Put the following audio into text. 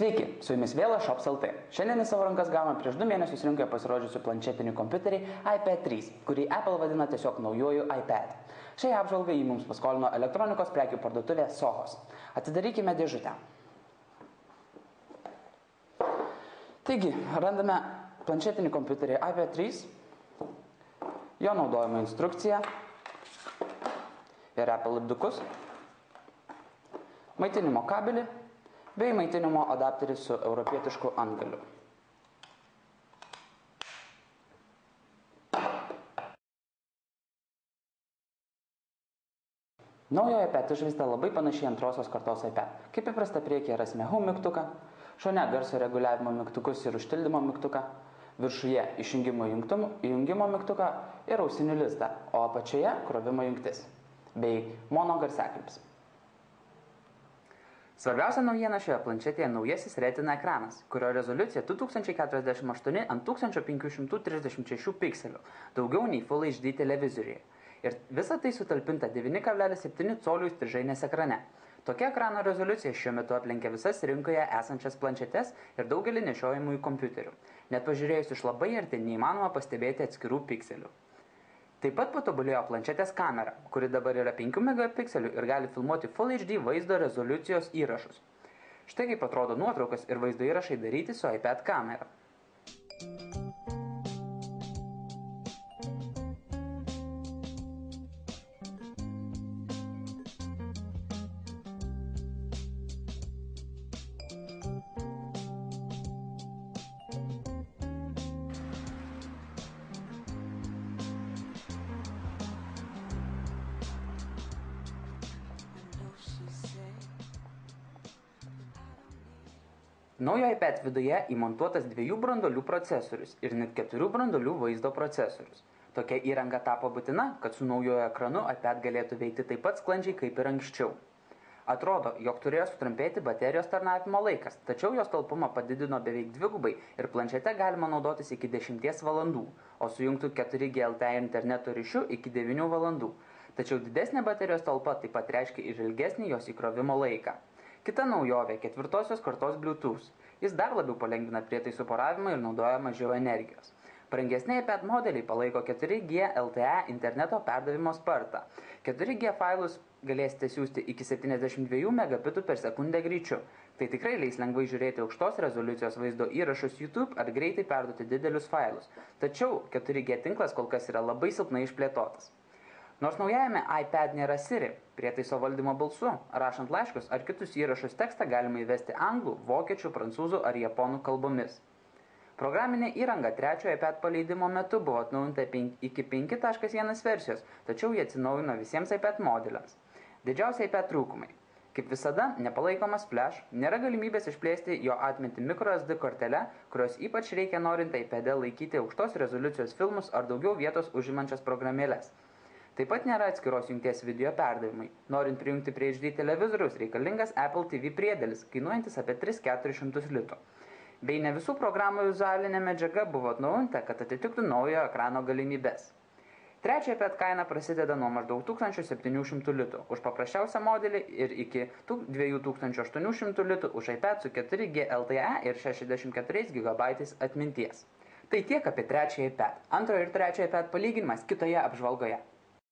Sveiki, su jumis vėl Shops LT. Šiandien į savo rankas gavome prieš 2 mėnesius rinkoje pasirodžiusių planšetinį kompiuterį iPad 3, kurį Apple vadina tiesiog naujuoju iPad. Šiai apžvalgai jį mums paskolino elektronikos prekių parduotuvė Sohos. Atidarykime dėžutę. Taigi, randame planšetinį kompiuterį iPad 3, jo naudojimo instrukciją ir Apple lipdukus, maitinimo kabelį bei maitinimo adapterį su europietišku antgaliu. Naujojo iPad išvaizda labai panašiai antrosios kartos iPad. Kaip įprasta, priekyje rasime Home mygtuką, šone garso reguliavimo mygtukus ir užtildymo mygtuką, viršuje išjungimo įjungimo mygtuką ir ausinių lizdą, o apačioje krovimo jungtis bei mono garsiakalbis. Svarbiausia naujiena šioje planšetėje naujasis Retina ekranas, kurio rezoliucija 2048 ant 1536 pikselių, daugiau nei Full HD televizoriuje. Ir visa tai sutalpinta 9,7 colių įstrižainės ekrane. Tokia ekrano rezoliucija šiuo metu aplenkia visas rinkoje esančias planšetes ir daugelį nešiojamųjų kompiuterių. Net pažiūrėjus iš labai arti neįmanoma pastebėti atskirų pikselių. Taip pat patobulėjo planšetės kamera, kuri dabar yra 5 megapikselių ir gali filmuoti Full HD vaizdo rezoliucijos įrašus. Štai kaip atrodo nuotraukas ir vaizdo įrašai daryti su iPad kamera. Naujo iPad viduje įmontuotas 2 branduolių procesorius ir net 4 branduolių vaizdo procesorius. Tokia įranga tapo būtina, kad su naujojo ekranu iPad galėtų veikti taip pat sklandžiai kaip ir anksčiau. Atrodo, jog turėjo sutrumpėti baterijos tarnavimo laikas, tačiau jos talpumą padidino beveik 2 ir planšete galima naudotis iki 10 valandų, o sujungtų 4G LTE interneto ryšiu iki 9 valandų. Tačiau didesnė baterijos talpa taip pat reiškia ir ilgesnį jos įkrovimo laiką. Kita naujovė – 4-osios kartos Bluetooth. Jis dar labiau palengvina prietaisų poravimą ir naudoja mažiau energijos. Brangesni iPad modeliai palaiko 4G LTE interneto perdavimo spartą. 4G failus galėsite siųsti iki 72 megabitų per sekundę greičiu. Tai tikrai leis lengvai žiūrėti aukštos rezoliucijos vaizdo įrašus YouTube ar greitai perduoti didelius failus. Tačiau 4G tinklas kol kas yra labai silpnai išplėtotas. Nors naujajame iPad nėra Siri, prietaiso valdymo balsu, rašant laiškus ar kitus įrašus tekstą galima įvesti anglų, vokiečių, prancūzų ar japonų kalbomis. Programinė įranga 3 iPad paleidimo metu buvo atnaujinta iki 5.1 versijos, tačiau jie atsinaujino visiems iPad modeliams. Didžiausia iPad trūkumai. Kaip visada, nepalaikomas flash, nėra galimybės išplėsti jo atmintį microSD kortele, kurios ypač reikia norint iPad'e laikyti aukštos rezoliucijos filmus ar daugiau vietos užimančias programėles. Taip pat nėra atskiros jungties video perdavimai. Norint prijungti prie HD televizoriaus reikalingas Apple TV priedėlis, kainuojantis apie 300–400 litų. Bei ne visų programų vizualinė medžiaga buvo atnaujinta, kad atitiktų naujojo ekrano galimybes. 3 iPad kaina prasideda nuo maždaug 1700 litų už paprasčiausią modelį ir iki 2800 litų už iPad su 4G LTE ir 64 GB atminties. Tai tiek apie 3 iPad. Antrojo ir 3 iPad palyginimas kitoje apžvalgoje.